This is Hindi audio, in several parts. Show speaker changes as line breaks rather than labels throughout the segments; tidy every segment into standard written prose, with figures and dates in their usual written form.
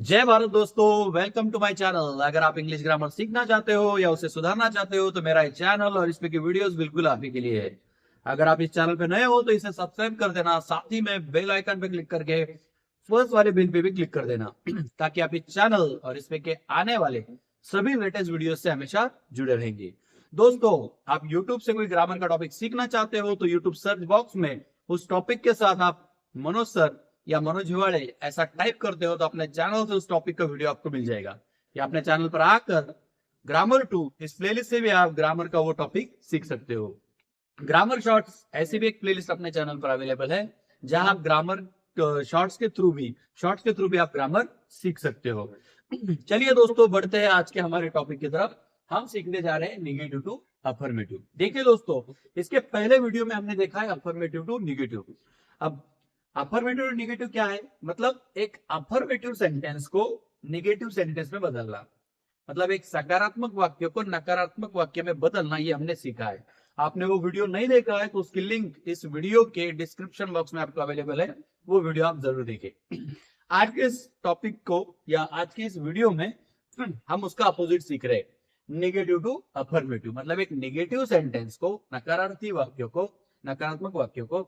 जय भारत दोस्तों, वेलकम टू माय चैनल। अगर आप इंग्लिश ग्रामर सीखना चाहते हो या उसे सुधारना चाहते हो तो मेरा ये चैनल और इस पे की वीडियोस बिल्कुल आप ही के लिए है। अगर आप इस चैनल पे नए हो तो इसे सब्सक्राइब कर देना, साथ ही में बेल आइकन पे क्लिक करके फर्स्ट वाले बिल पे भी क्लिक कर देना ताकि आप इस चैनल और इसमें के आने वाले सभी लेटेस्ट वीडियो से हमेशा जुड़े रहेंगे। दोस्तों, आप यूट्यूब से कोई ग्रामर का टॉपिक सीखना चाहते हो तो यूट्यूब सर्च बॉक्स में उस टॉपिक के साथ आप मनोज सर या मनोज हिवाड़े ऐसा टाइप करते हो तो अपने चैनल से उस टॉपिक का वीडियो आपको मिल जाएगा। या अपने चैनल पर आकर ग्रामर 2 इस प्लेलिस्ट से भी आप ग्रामर का वो टॉपिक सीख सकते हो। ग्रामर शॉर्ट्स ऐसी भी एक प्लेलिस्ट अपने चैनल पर अवेलेबल है जहां आप ग्रामर शॉर्ट्स के थ्रू भी आप ग्रामर सीख सकते हो। चलिए दोस्तों, बढ़ते हैं आज के हमारे टॉपिक की तरफ। हम सीखने जा रहे हैं निगेटिव टू अफर्मेटिव। देखिए दोस्तों, इसके पहले वीडियो में हमने देखा है अफर्मेटिव टू निगेटिव। अब अफर्मेटिव और निगेटिव क्या है? मतलब एक अफर्मेटिव सेंटेंस को निगेटिव सेंटेंस में बदलना, मतलब एक सकारात्मक वाक्य को नकारात्मक वाक्य में बदलना, ये हमने सीखा है। आपने वो वीडियो नहीं देखा है तो उसकी लिंक इस वीडियो के डिस्क्रिप्शन बॉक्स में आपको अवेलेबल है, वो वीडियो आप जरूर देखें। आज के इस टॉपिक को या आज के इस वीडियो में हम उसका अपोजिट सीख रहे हैं, निगेटिव टू अफर्मेटिव। मतलब एक निगेटिव सेंटेंस को, नकारात्मक वाक्य को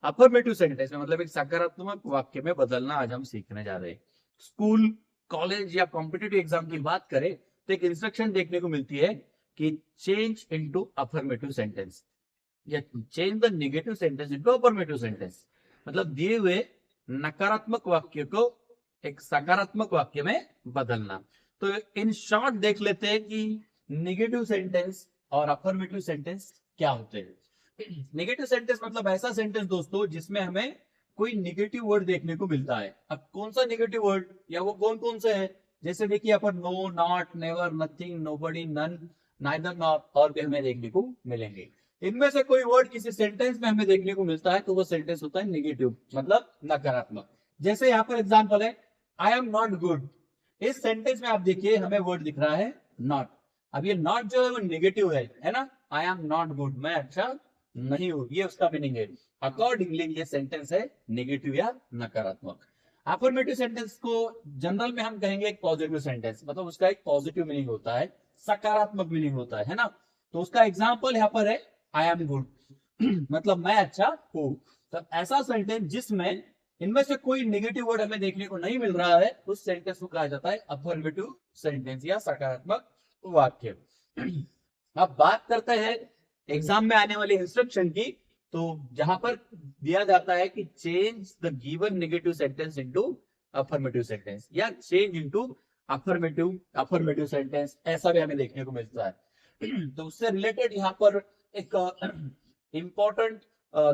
अफर्मेटिव सेंटेंस में, मतलब एक सकारात्मक वाक्य में बदलना आज हम सीखने जा रहे हैं। स्कूल, कॉलेज या कॉम्पिटिटिव एग्जाम की बात करें तो एक इंस्ट्रक्शन देखने को मिलती है कि चेंज इनटू अफर्मेटिव सेंटेंस या change the negative sentence into affirmative sentence. मतलब दिए हुए नकारात्मक वाक्य को एक सकारात्मक वाक्य में बदलना। तो इन शॉर्ट देख लेते हैं कि नेगेटिव सेंटेंस और अफर्मेटिव सेंटेंस क्या होते हैं। नेगेटिव सेंटेंस मतलब ऐसा सेंटेंस दोस्तों जिसमें हमें कोई नेगेटिव वर्ड देखने को मिलता है। अब कौन सा नेगेटिव वर्ड या वो कौन कौन से है? जैसे देखिए यहाँ पर no, not, never, nothing, nobody, none, neither, not और भी हमें देखने को मिलेंगे। इनमें से कोई वर्ड किसी सेंटेंस में हमें देखने को मिलता है तो वो सेंटेंस होता है नेगेटिव, मतलब नकारात्मक। जैसे यहाँ पर एग्जाम्पल है, आई एम नॉट गुड। इस सेंटेंस में आप देखिए हमें वर्ड दिख रहा है नॉट। अब ये नॉट जो है वो नेगेटिव है ना। आई एम नॉट गुड, मैं अच्छा नहीं हूं, ये उसका मीनिंग है। अकॉर्डिंगली ये सेंटेंस है नेगेटिव या नकारात्मक। अफर्मेटिव सेंटेंस को जनरल में हम कहेंगे एक पॉजिटिव सेंटेंस, मतलब उसका एक पॉजिटिव मीनिंग होता है, सकारात्मक मीनिंग होता है ना। तो उसका एग्जाम्पल यहाँ पर है आई एम गुड मतलब मैं अच्छा हूं। तो ऐसा सेंटेंस जिसमें इनमें से कोई नेगेटिव वर्ड हमें देखने को नहीं मिल रहा है उस सेंटेंस को कहा जाता है अफर्मेटिव सेंटेंस या सकारात्मक वाक्य। अब बात करते हैं एग्जाम में आने वाले इंस्ट्रक्शन की। तो जहां पर दिया जाता है कि change the given negative sentence into affirmative sentence या चेंज इनटू अफर्मेटिव सेंटेंस, ऐसा भी हमें देखने को मिलता है। तो उससे रिलेटेड यहाँ पर एक इंपॉर्टेंट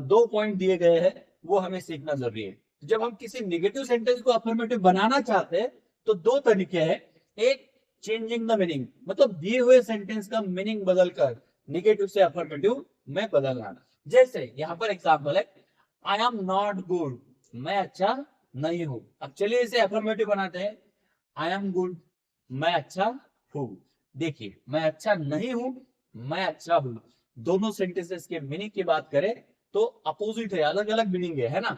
दो पॉइंट दिए गए हैं, वो हमें सीखना जरूरी है। जब हम किसी नेगेटिव सेंटेंस को अफर्मेटिव बनाना चाहते हैं तो दो तरीके हैं। एक, चेंजिंग द मीनिंग, मतलब दिए हुए सेंटेंस का मीनिंग बदलकर नेगेटिव से अफर्मेटिव में बदलना। जैसे यहाँ पर एग्जाम्पल है, आई एम नॉट गुड, मैं अच्छा नहीं हूं। अब चलिए इसे अफर्मेटिव बनाते हैं, आई एम गुड, मैं अच्छा हूं। देखिए, मैं अच्छा नहीं हूं, मैं अच्छा हूं, दोनों सेंटेंसेस के मीनिंग की बात करें तो अपोजिट है, अलग अलग मीनिंग है ना।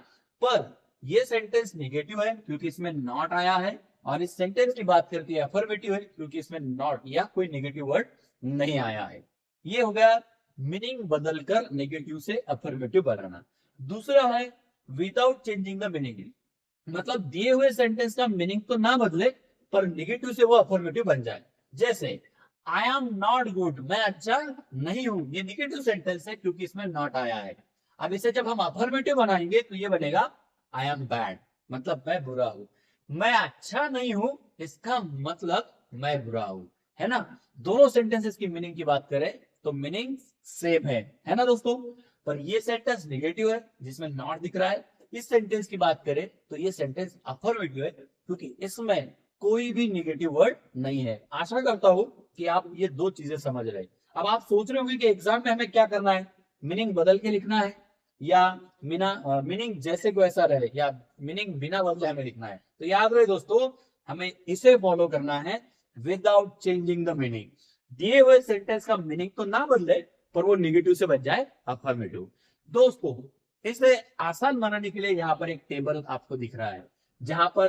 पर ये सेंटेंस नेगेटिव है क्योंकि इसमें नॉट आया है, और इस सेंटेंस की बात करती है अफर्मेटिव है क्योंकि इसमें नॉट या कोई नेगेटिव वर्ड नहीं आया है। ये हो गया मीनिंग बदलकर नेगेटिव से अफर्मेटिव बनाना। दूसरा है विदाउट चेंजिंग द मीनिंग, मतलब दिए हुए सेंटेंस का मीनिंग तो ना बदले पर नेगेटिव से वो अफर्मेटिव बन जाए। जैसे आई एम नॉट गुड, मैं अच्छा नहीं हूं, ये नेगेटिव सेंटेंस है क्योंकि इसमें नॉट आया है। अब इसे जब हम अफर्मेटिव बनाएंगे तो ये बनेगा आई एम बैड, मतलब मैं बुरा हूं। मैं अच्छा नहीं हूं, इसका मतलब मैं बुरा हूं, है ना। दोनों सेंटेंसेस की मीनिंग की बात करें तो मीनिंग सेम है ना दोस्तों। पर ये सेंटेंस नेगेटिव है जिसमें नॉट दिख रहा है। इस सेंटेंस की बात करें तो ये सेंटेंस अफर्मेटिव है क्योंकि इसमें कोई भी नेगेटिव वर्ड नहीं है। आशा करता हूं कि आप ये दो चीजें समझ रहे हैं। अब आप सोच रहे होंगे कि एग्जाम में हमें क्या करना है, मीनिंग बदल के लिखना है या मीनिंग जैसे को ऐसा रहे, या मीनिंग बिना बदले हमें लिखना है। तो याद रहे दोस्तों, हमें इसे फॉलो करना है, विदाउट चेंजिंग द मीनिंग। दिए हुए सेंटेंस का मीनिंग तो ना बदले पर वो नेगेटिव से बन जाए अफर्मेटिव। दोस्तों, इसे आसान बनाने के लिए यहाँ पर एक टेबल आपको दिख रहा है जहां पर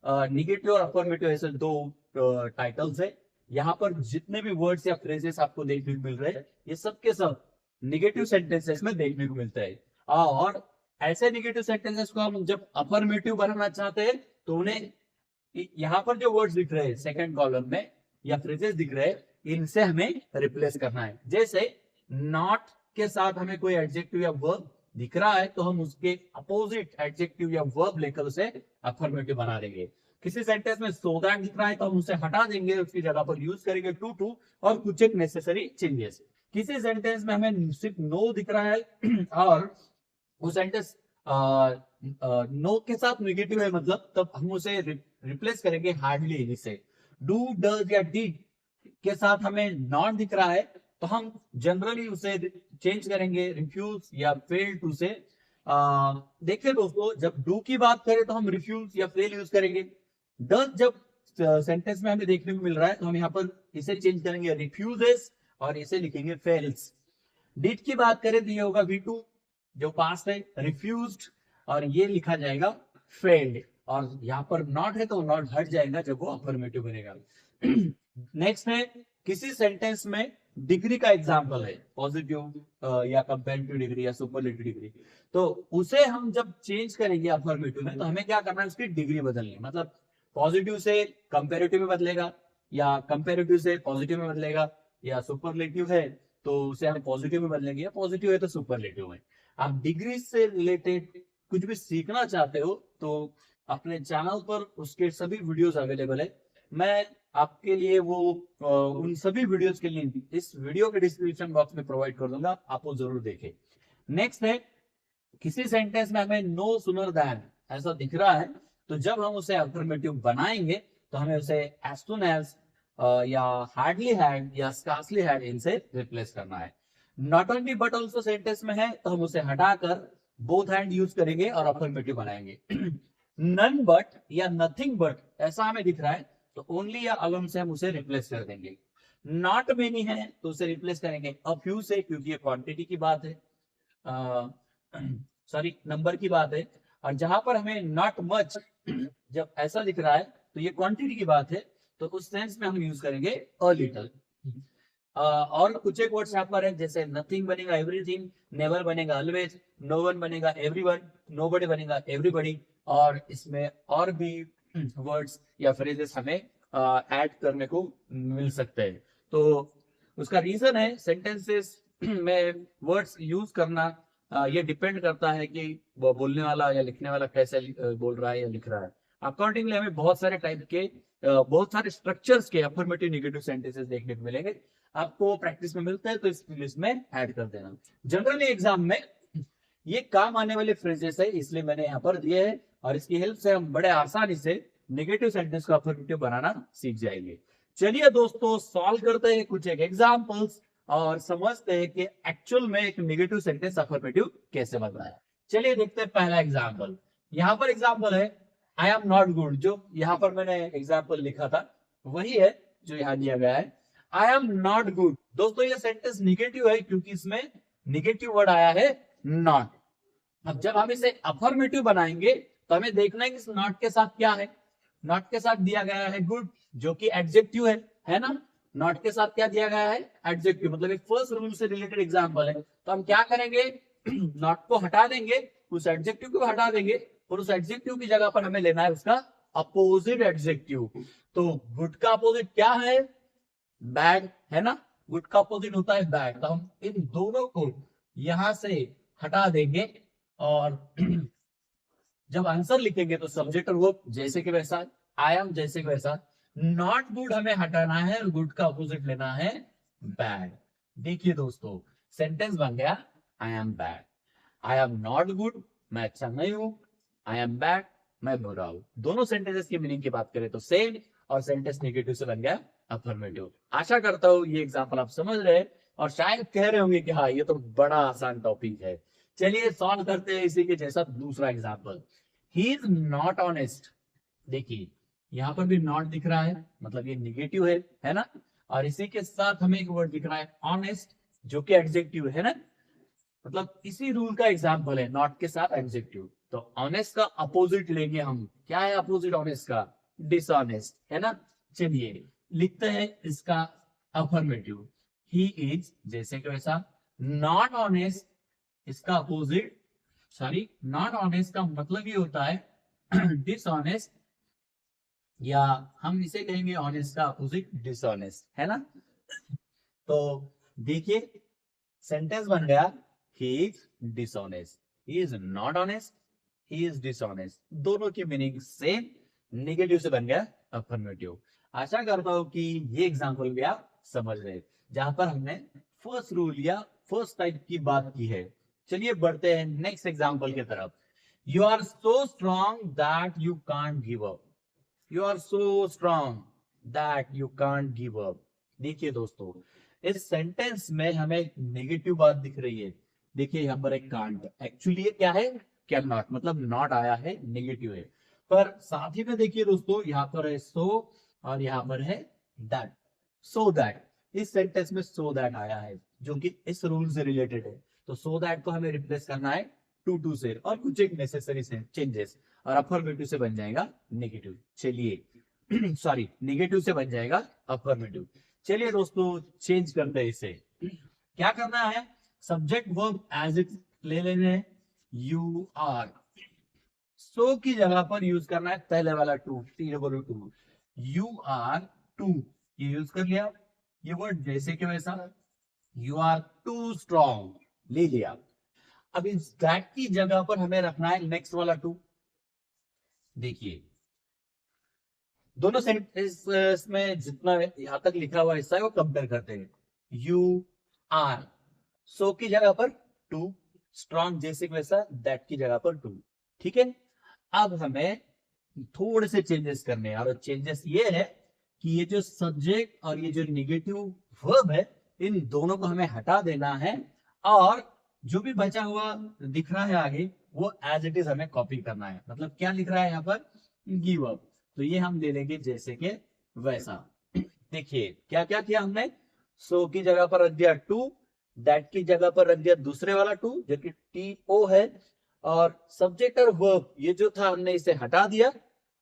निगेटिव और अफर्मेटिव ऐसे दो टाइटल्स है। यहाँ पर जितने भी वर्ड्स या फ्रेजेस आपको देखने को मिल रहे हैं, ये सब के सब निगेटिव सेंटेंसेस में देखने को मिलता है। और ऐसे निगेटिव सेंटेंसेस को हम जब अफर्मेटिव बनाना चाहते हैं तो उन्हें यहाँ पर जो वर्ड्स दिख रहे हैं सेकंड कॉलम में या फ्रेजेस दिख रहे हैं, इनसे हमें रिप्लेस करना है। जैसे नॉट के साथ हमें कोई एडजेक्टिव या वर्ब दिख रहा है तो हम उसके अपोजिट एडजेक्टिव या वर्ब लेकर उसे अफर्मेटिव बना देंगे। किसी सेंटेंस में सो दैट दिख रहा है तो हम उसे हटा देंगे, उसकी जगह पर यूज करेंगे टू और कुछ एक नेसेसरी चेंजेस। किसी सेंटेंस में हमें सिर्फ नो दिख रहा है और वो सेंटेंस नो के साथ नेगेटिव है, मतलब तब हम उसे रिप्लेस करेंगे हार्डली से। डू डज या डिड के साथ हमें नॉट दिख रहा है तो हम जनरली उसे चेंज करेंगे रिफ्यूज या फेल टू से। देखिए दोस्तों, जब डू की बात करें तो हम रिफ्यूज या फेल यूज करेंगे। डज जब सेंटेंस में हमें देखने को मिल रहा है तो हम यहाँ पर इसे चेंज करेंगे रिफ्यूजेस और इसे लिखेंगे फेल्स। डिड की बात करें तो ये होगा V2 जो पास्ट है, रिफ्यूज्ड, और ये लिखा जाएगा फेल्ड। और यहाँ पर नॉट है तो नॉट हट जाएगा जब वो अफर्मेटिव बनेगा। नेक्स्ट है किसी सेंटेंस में डिग्री का एग्जांपल है, पॉजिटिव या कंपैरेटिव डिग्री या सुपरलेटिव डिग्री, तो उसे हम जब चेंज करेंगे अफर्मेटिव में तो हमें क्या करना है, उसकी डिग्री बदलनी है। मतलब पॉजिटिव से कंपैरेटिव में बदलेगा या कंपैरेटिव से पॉजिटिव में बदलेगा, या सुपरलेटिव है तो उसे हम पॉजिटिव में बदलेंगे, या पॉजिटिव है तो सुपरलेटिव में। आप डिग्री से रिलेटेड कुछ भी सीखना चाहते हो तो अपने चैनल पर उसके सभी वीडियोस अवेलेबल है। मैं आपके लिए वो उन सभी वीडियोस के लिंक इस वीडियो के डिस्क्रिप्शन बॉक्स में प्रोवाइड कर दूंगा, आप वो जरूर देखें। नेक्स्ट है किसी सेंटेंस में हमें नो सुनर दैन ऐसा दिख रहा है तो जब हम उसे अफर्मेटिव बनाएंगे तो हमें उसे एज सुन एज या हार्डली हैड या स्कार्सली हैड इनसे रिप्लेस करना है। Not only but also sentence में है तो हम उसे हटाकर बोथ हैंड यूज करेंगे और अफर्मेटिव बनाएंगे। नन बट या नथिंग बट ऐसा हमें दिख रहा है तो ओनली या अलोन से हम उसे रिप्लेस कर देंगे। नॉट मेनी है तो उसे रिप्लेस करेंगे अ फ्यू से, क्योंकि ये क्वांटिटी की बात है, सॉरी नंबर की बात है। और जहां पर हमें नॉट मच जब ऐसा दिख रहा है तो ये क्वांटिटी की बात है, तो उस सेंस में हम यूज करेंगे अ लिटल। और कुछ एक वर्ड्स यहाँ पर है, जैसे नथिंग बनेगा एवरीथिंग, नेवर बनेगा ऑलवेज, नो वन बनेगा एवरीवन, नोबडी बनेगा एवरीबॉडी, और इसमें और भी वर्ड्स या फ्रेजेस हमें ऐड करने को मिल सकते हैं। तो उसका रीजन है सेंटेंसेस में वर्ड्स यूज करना, ये डिपेंड करता है कि वो बोलने वाला या लिखने वाला कैसे बोल रहा है या लिख रहा है। अकॉर्डिंगली हमें बहुत सारे टाइप के बहुत सारे स्ट्रक्चर्स के अफर्मेटिव नेगेटिव सेंटेंसेस देखने को मिलेंगे। आपको प्रैक्टिस में मिलता है तो इस लिस्ट में ऐड कर देना। जनरली एग्जाम में ये काम आने वाले फ्रेजेस है, इसलिए मैंने यहाँ पर दिए हैं, और इसकी हेल्प से हम बड़े आसानी से नेगेटिव सेंटेंस को अफर्मेटिव बनाना सीख जाएंगे। चलिए दोस्तों, सॉल्व करते हैं कुछ एक एग्जाम्पल्स और समझते हैं कि एक्चुअल में एक नेगेटिव सेंटेंस अफर्मेटिव कैसे बनता है। चलिए देखते हैं पहला एग्जाम्पल। यहाँ पर एग्जाम्पल है आई एम नॉट गुड, जो यहाँ पर मैंने एग्जाम्पल लिखा था वही है जो यहाँ दिया गया है, आई एम नॉट गुड। दोस्तों ये सेंटेंस निगेटिव है क्योंकि इसमें निगेटिव वर्ड आया है नॉट। अब जब हम इसे अफर्मेटिव बनाएंगे तो हमें देखना है कि इस नॉट के साथ क्या है। नॉट के साथ दिया गया है गुड, जो कि एडजेक्टिव है ना। नॉट के साथ क्या दिया गया है, एडजेक्टिव, मतलब एक फर्स्ट रूल से रिलेटेड एग्जांपल है। तो हम क्या करेंगे, नॉट को हटा देंगे, उस एडजेक्टिव को हटा देंगे, और उस एडजेक्टिव की जगह पर हमें लेना है उसका अपोजिट एडजेक्टिव। तो गुड का अपोजिट क्या है, बैड, है ना। गुड का अपोजिट होता है बैड। तो हम इन दोनों को यहां से हटा देंगे, और जब आंसर लिखेंगे तो सब्जेक्ट और वर्ब जैसे कि वैसा, आई एम जैसे कि वैसा। नॉट गुड हमें हटाना है और गुड का अपोजिट लेना है बैड। देखिए दोस्तों, सेंटेंस बन गया I am bad. I am not good, मैं अच्छा नहीं हूं, आई एम बैड, मैं बुरा हूं। दोनों सेंटेंसेस की मीनिंग की बात करें तो सेम, और सेंटेंस नेगेटिव से बन गया अफर्मेटिव। आशा करता हूं ये एग्जांपल आप समझ रहे हैं और शायद कह रहे होंगे कि हाँ ये तो बड़ा आसान टॉपिक है। चलिए सॉल्व करते हैं इसी के जैसा दूसरा example. He is not honest. देखिए यहां पर भी नॉट दिख रहा है, मतलब ये निगेटिव है ना। और इसी के साथ हमें एक वर्ड दिख रहा है ऑनेस्ट, जो कि एडजेक्टिव है ना। मतलब इसी रूल का एग्जांपल है, नॉट के साथ एडजेक्टिव। तो ऑनेस्ट का अपोजिट लेंगे हम। क्या है अपोजिट ऑनेस्ट का? डिसऑनेस्ट, है ना। चलिए लिखते हैं इसका अफर्मेटिव। ही इज, जैसे कि वैसा। नॉट ऑनेस्ट, इसका अपोजिट, सॉरी, नॉट ऑनेस्ट का मतलब ये होता है डिसऑनेस्ट, या हम इसे कहेंगे ऑनेस्ट का अपोजिट डिसऑनेस्ट, है ना। तो देखिए सेंटेंस बन गया, he is dishonest, he is not honest, he is dishonest, दोनों की मीनिंग सेम। नेगेटिव से बन गया अफर्मेटिव। आशा करता हूं कि ये एग्जांपल भी आप समझ रहे, जहां पर हमने फर्स्ट रूल या फर्स्ट टाइप की बात की है। चलिए बढ़ते हैं नेक्स्ट एग्जांपल की तरफ। You are so strong that you can't give up. You are so strong that you can't give up. देखिए दोस्तों, इस सेंटेंस में हमें एक नेगेटिव बात दिख रही है। देखिए यहाँ पर एक कांट, एक्चुअली ये क्या है? कैन नॉट, मतलब नॉट आया है, नेगेटिव है। पर साथ ही में देखिए दोस्तों, यहाँ पर है सो और यहाँ पर है दैट। सो दैट, इस सेंटेंस में सो दैट आया है जो कि इस रूल से रिलेटेड है। तो सो दैट को हमें रिप्लेस करना है टू से, और कुछ एक नेसेसरी चेंजेस, और अफर्मेटिव से बन जाएगा नेगेटिव। चलिए सॉरी, नेगेटिव से बन जाएगा अफर्मेटिव। चलिए दोस्तों चेंज करते हैं इसे। क्या करना है? सब्जेक्ट वर्ब एज इट ले लेने हैं, यू आर। सो की जगह पर यूज करना है पहले वाला too, too. You are too, ये यूज कर लिया। ये वर्ड जैसे कि वैसा, यू आर टू स्ट्रॉन्ग, ले लिया। अब इस दैट की जगह पर हमें रखना है नेक्स्ट वाला टू। देखिए दोनों सेंटेंस में जितना यहां तक लिखा हुआ हिस्सा है वो कंपेयर करते हैं। यू आर, सो की जगह पर टू, स्ट्रॉन्ग जैसे कि वैसा, दैट की जगह पर टू। ठीक है। अब हमें थोड़े से चेंजेस करने हैं, और चेंजेस ये है कि ये जो सब्जेक्ट और ये जो निगेटिव वर्ब है, इन दोनों को हमें हटा देना है, और जो भी बचा हुआ दिख रहा है आगे, वो एज इट इज हमें कॉपी करना है। मतलब क्या लिख रहा है यहाँ पर? Give up. तो ये हम ले लेंगे जैसे कि वैसा। देखिए क्या क्या किया हमने? सो की जगह पर रख दिया टू, दैट की जगह पर रख दिया दूसरे वाला टू जो कि टी ओ है, और सब्जेक्ट और वर्ब ये जो था हमने इसे हटा दिया,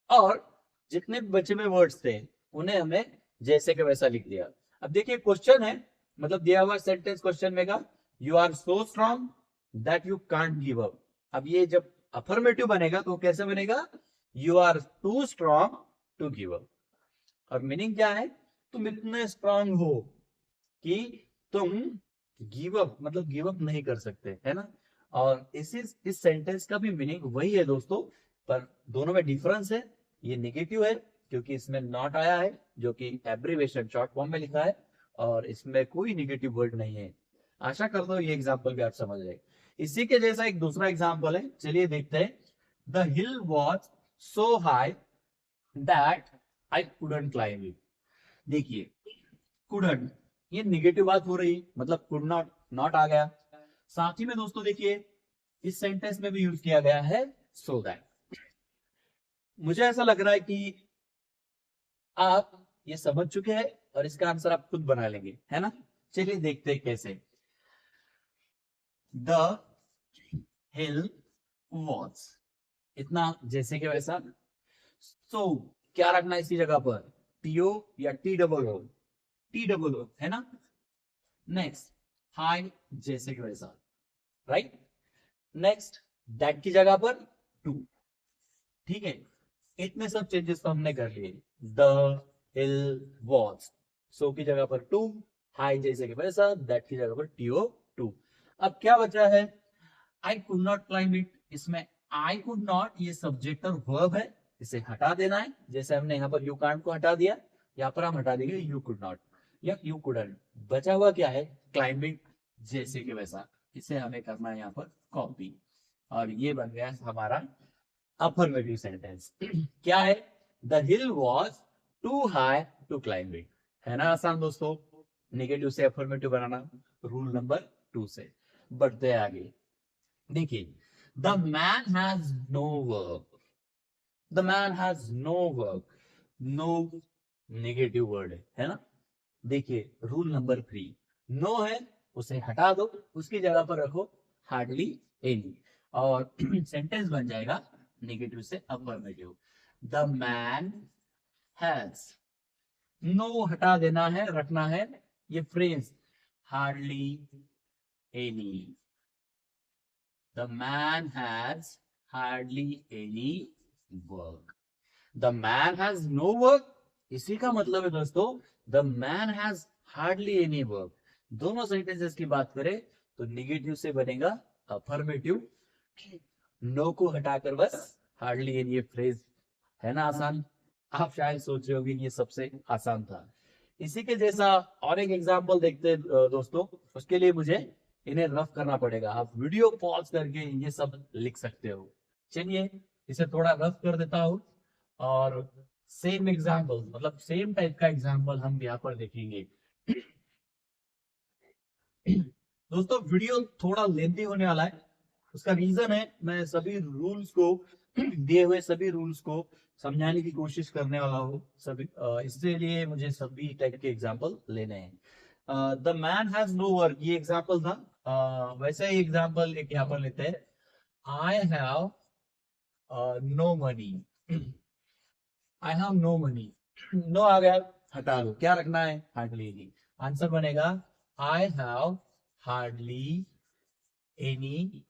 और जितने भी बचे हुए वर्ड्स थे उन्हें हमें जैसे कि वैसा लिख दिया। अब देखिए क्वेश्चन है, मतलब दिया हुआ सेंटेंस क्वेश्चन में का, you are so strong that you can't give up. अब ये जब अफर्मेटिव बनेगा तो कैसे बनेगा? You are too strong to give up. और मीनिंग क्या है? तुम इतने स्ट्रांग हो कि तुम गिव अप, मतलब गिव अप नहीं कर सकते, है ना। और इस सेंटेंस का भी मीनिंग वही है दोस्तों, पर दोनों में डिफरेंस है। ये नेगेटिव है क्योंकि इसमें नॉट आया है जो कि एब्रिवेशन शॉर्ट फॉर्म में लिखा है, और इसमें कोई नेगेटिव वर्ड नहीं है। आशा करता हूँ ये एग्जाम्पल भी आप समझ रहे। इसी के जैसा एक दूसरा एग्जाम्पल है, चलिए देखते हैं। The hill was so high that I couldn't climb it. देखिए कुडंट, ये निगेटिव बात हो रही, मतलब कुड नॉट, नॉट आ गया। साथ ही में दोस्तों देखिए इस सेंटेंस में भी यूज किया गया है सो दैट। मुझे ऐसा लग रहा है कि आप ये समझ चुके हैं, और इसका आंसर आप खुद बना लेंगे, है ना। चलिए देखते हैं कैसे। द हिल वॉज, इतना जैसे कि वैसा। सो क्या रखना है इसी जगह पर? टीओ या T double O? T double O, है ना। नेक्स्ट हाई, जैसे कि वैसा, राइट। नेक्स्ट दैट की जगह पर टू। ठीक है, इतने सब चेंजेस तो हमने कर लिए। द हिल वॉज, सो की जगह पर टू, हाई जैसे कि वैसा, दैट की जगह पर टीओ टू। अब क्या बचा है? I could not climb it. इसमें आई कुड नॉट ये सब्जेक्ट और वर्ब है, इसे हटा देना है। जैसे हमने यहाँ पर यू कांट को हटा दिया, यहाँ पर हम हटा देंगे यू कुड नॉट या यू कुडंट। बचा हुआ क्या है? क्लाइंबिंग जैसे कि वैसा। इसे हमें करना है यहाँ पर कॉपी, और ये बन गया हमारा अफर्मेटिव सेंटेंस। क्या है? The hill was too high to climb it. है ना आसान दोस्तों, नेगेटिव से अफर्मेटिव बनाना, रूल नंबर 2 से। बढ़ते आगे। देखिए the man has no work. The man has no work, no negative word है ना। देखिए रूल नंबर 3, नो है उसे हटा दो, उसकी जगह पर रखो हार्डली एनी। और सेंटेंस बन जाएगा नेगेटिव से affirmative. The man has, no हटा देना है, रखना है ये phrase, hardly any. The man has hardly any work. The man has no work, इसी का मतलब है दोस्तों the man has hardly any work. दोनों सेंटेंसेस की बात करें तो निगेटिव से बनेगा अफर्मेटिव। नो को हटाकर बस हार्डली एनी, ये फ्रेज है ना आसान। आप शायद सोच रहे होंगे ये सबसे आसान था। इसी के जैसा और एक एग्जांपल देखते हैं दोस्तों। उसके लिए मुझे इन्हें रफ करना पड़ेगा, आप वीडियो पॉज करके ये सब लिख सकते हो। चलिए इसे थोड़ा रफ कर देता हूँ और सेम एग्जांपल, मतलब सेम टाइप का एग्जांपल हम यहाँ पर देखेंगे। दोस्तों वीडियो थोड़ा लेंथी होने वाला है, उसका रीजन है मैं सभी रूल्स को दिए हुए सभी रूल्स को समझाने की कोशिश करने वाला हूँ सभी, इसके लिए मुझे सभी टाइप के एग्जांपल लेने हैं। The man has no work, ये एग्जांपल था। वैसे ही एग्जांपल एक यहाँ पर लेते हैं। I have no money, I have no money, no आ गया, हटा दो, क्या रखना है, हार्डली एनी। आंसर बनेगा आई हैव हार्डली एनी,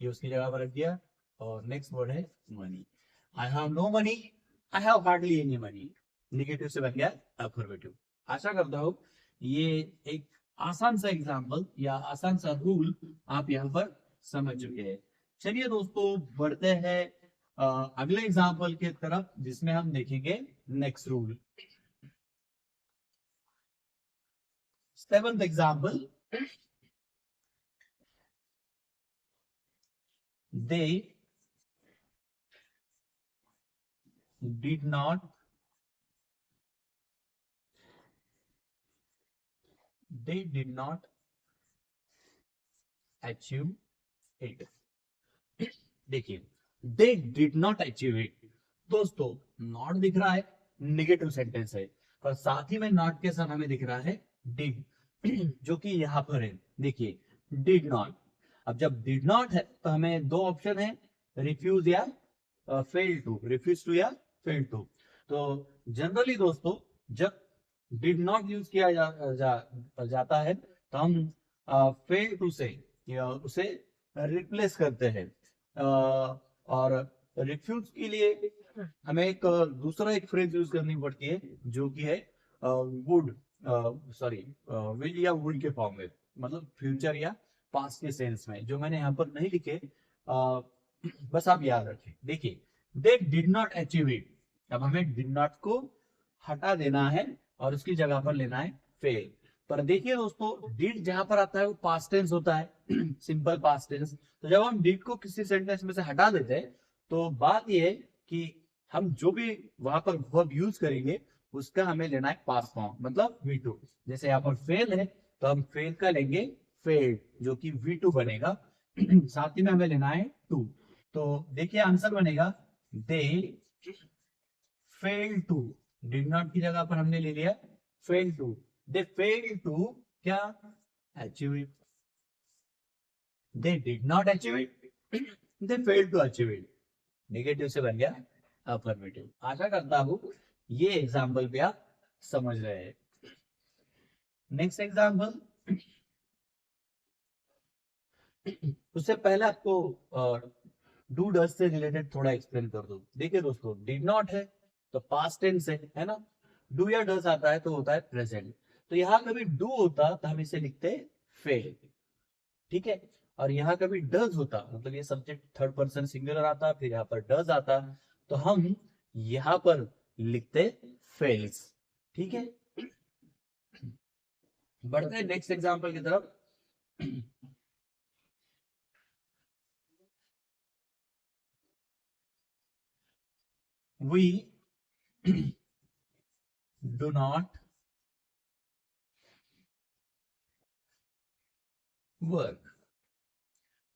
ये उसकी जगह पर रख दिया, और नेक्स्ट वर्ड है money. I have no money, I have hardly any money, negative से बन गया अफर्मेटिव। आशा करता हूं ये एक आसान सा एग्जांपल या आसान सा रूल आप यहाँ पर समझ चुके हैं। चलिए दोस्तों बढ़ते हैं अगले एग्जांपल की तरफ, जिसमें हम देखेंगे next rule. Seventh example, they did not achieve it। देखिए दे डिड नॉट अचीव इट, दोस्तों नॉट दिख रहा है, निगेटिव सेंटेंस है, और साथ ही में नॉट के साथ हमें दिख रहा है डिड, जो कि यहाँ पर है। देखिए डिड नॉट, अब जब डिड नॉट है तो हमें दो ऑप्शन है, रिफ्यूज या फेल टू, रिफ्यूज टू या फेल टू। तो जनरली दोस्तों जब डिड नॉट यूज किया जाता है तो हम फेल टू से उसे रिप्लेस करते हैं। और रिफ्यूज के लिए हमें एक दूसरा एक फ्रेज यूज करनी पड़ती है, जो कि है वुड, सॉरी विल या वुड के फॉर्म में, मतलब फ्यूचर या पास्ट के सेंस में, जो मैंने यहाँ पर नहीं लिखे, बस आप याद रखें। देखिए दे डिड नॉट अचीव इट, अब हमें डिड नॉट को हटा देना है और उसकी जगह पर लेना है फेल। पर देखिए दोस्तों डिड जहां पर आता है वो पास्ट टेंस होता है, सिंपल पास्ट टेंस। तो जब हम डिड को किसी सेंटेंस में से हटा देते हैं तो बात ये है कि हम जो भी वहां पर वर्ब यूज करेंगे उसका हमें लेना है पास्ट फॉर्म, मतलब V2। जैसे यहाँ पर फेल है तो हम फेल का लेंगे फेल्ड, जो कि V2 बनेगा। साथ ही में हमें लेना है टू। तो देखिए आंसर बनेगा they fail to, did not की जगह पर हमने ले लिया fail to. They fail to क्या, achieve it. They did not achieve it, they fail to achieve it, negative से बन गया अफर्मेटिव। आशा करता हूं ये एग्जांपल भी आप समझ रहे हैं। नेक्स्ट एग्जांपल, उससे पहले आपको डू डज से रिलेटेड थोड़ा एक्सप्लेन कर दूं। देखिए दोस्तों डिड नॉट है तो पास्ट टेंस है ना, डू या डज आता है तो होता है प्रेजेंट। तो यहाँ कभी डू होता तो हम इसे लिखते फेल, ठीक है। और यहाँ कभी डज होता, मतलब ये सब्जेक्ट थर्ड पर्सन सिंगुलर आता, फिर यहाँ पर डज आता, तो हम यहाँ पर लिखते फेल्स, ठीक है। बढ़ते हैं नेक्स्ट एग्जांपल की तरफ। We do not work,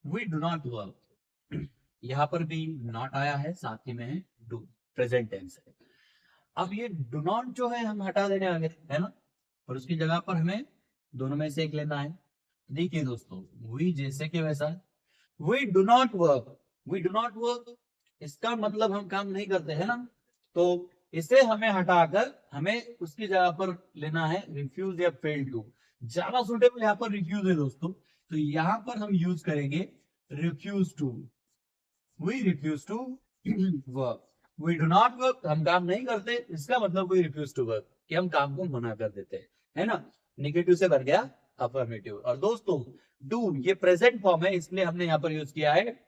we do not work, यहां पर भी नॉट आया है, साथ ही में है डू, प्रेजेंट टेंस है। अब ये डू नॉट जो है हम हटा देने वाले है ना, और उसकी जगह पर हमें दोनों में से एक लेना है। देखिए दोस्तों वी जैसे कि वैसा, we do not work, we do not work, इसका मतलब हम काम नहीं करते है ना, तो इसे हमें हटाकर हमें उसकी जगह पर लेना है रिफ्यूज या फेल टू। ज्यादा सुटेबल यहाँ पर रिफ्यूज है दोस्तों, तो यहां पर हम यूज करेंगे refuse to. We refuse to work, we do not work, हम काम नहीं करते, इसका मतलब वी रिफ्यूज टू वर्क, कि हम काम को मना कर देते हैं, है ना। निगेटिव से बन गया अफर्मेटिव। और दोस्तों डू ये प्रेजेंट फॉर्म है, इसलिए हमने यहाँ पर यूज किया है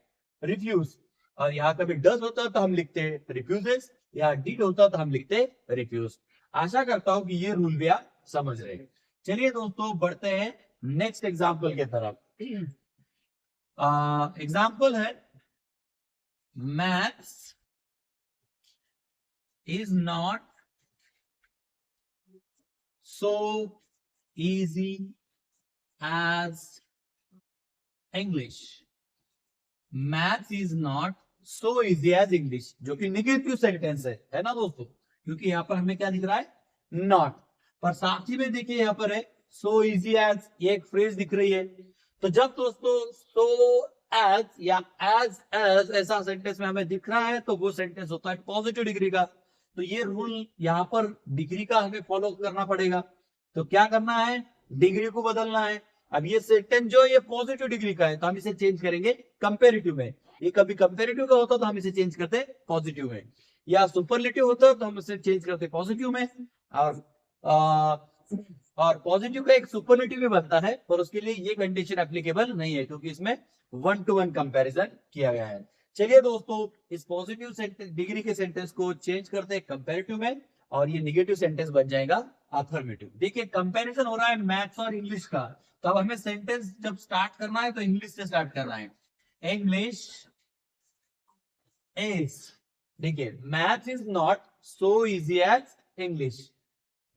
रिफ्यूज। और यहाँ कभी डज होता तो हम लिखते रिफ्यूजेस, या डिड होता तो हम लिखते रिफ्यूज। आशा करता हूं कि ये रूल भी आप समझ रहे हैं। चलिए दोस्तों बढ़ते हैं नेक्स्ट एग्जाम्पल की तरफ। एग्जाम्पल है maths is not so easy as English. Maths is not so easy as English, जो कि निगेटिव सेंटेंस है ना दोस्तों, क्योंकि यहाँ पर हमें क्या दिख रहा है, नॉट। पर साथ ही में देखिए यहाँ पर है so easy as, ये एक फ्रेज दिख रही है। तो जब दोस्तों so as या as ऐसा सेंटेंस में हमें दिख रहा है, तो वो सेंटेंस होता है पॉजिटिव डिग्री का। तो ये रूल यहाँ पर डिग्री का हमें फॉलो करना पड़ेगा। तो क्या करना है, डिग्री को बदलना है। अब ये सेंटेंस जो ये पॉजिटिव डिग्री का है, तो हम इसे चेंज करेंगे कंपेरेटिव में। ये कभी कंपेरेटिव का होता तो हम इसे चेंज करते पॉजिटिव में, या सुपरलेटिव होता तो हम इसे चेंज करते पॉजिटिव में। और पॉजिटिव का एक सुपरलेटिव भी बनता है, पर उसके लिए ये कंडीशन एप्लीकेबल नहीं है, क्योंकि इसमें 1-to-1 कंपैरिजन किया गया है। चलिए दोस्तों इस पॉजिटिव सेंटेंस डिग्री के सेंटेंस को चेंज करते हैं कंपैरेटिव में, और ये निगेटिव सेंटेंस बन जाएगा अफर्मेटिव। देखिए कंपैरिजन हो रहा है मैथ्स और इंग्लिश का, तो अब हमें सेंटेंस जब स्टार्ट करना है तो इंग्लिश से स्टार्ट करना है। इंग्लिश इज, देखिए maths is not so easy as English,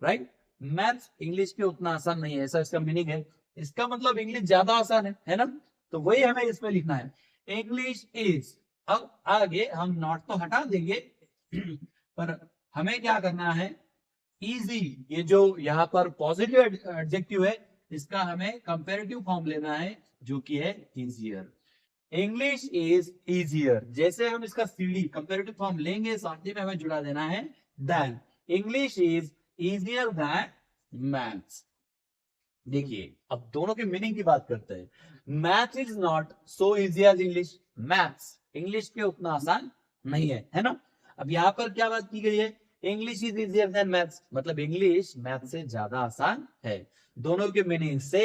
right. Maths English के उतना आसान नहीं है, ऐसा इसका मीनिंग है। इसका मतलब इंग्लिश ज्यादा आसान है ना, तो वही हमें इसमें लिखना है, इंग्लिश इज। अब आगे हम नॉट तो हटा देंगे पर हमें क्या करना है, इजी, ये जो यहाँ पर पॉजिटिव एडजेक्टिव है, इसका हमें कंपैरेटिव फॉर्म लेना है, जो कि है इजियर। इंग्लिश इज इजियर, जैसे हम इसका सीडी कंपैरेटिव फॉर्म लेंगे, साथ ही में हमें जुड़ा देना है than. English is easier than maths. देखिए अब दोनों के मीनिंग की बात करते हैं। Maths is not so easy as English, maths English के उतना आसान नहीं है ना। अब यहाँ पर क्या बात की गई है, English is easier than maths, मतलब इंग्लिश मैथ्स से ज्यादा आसान है। दोनों के मीनिंग से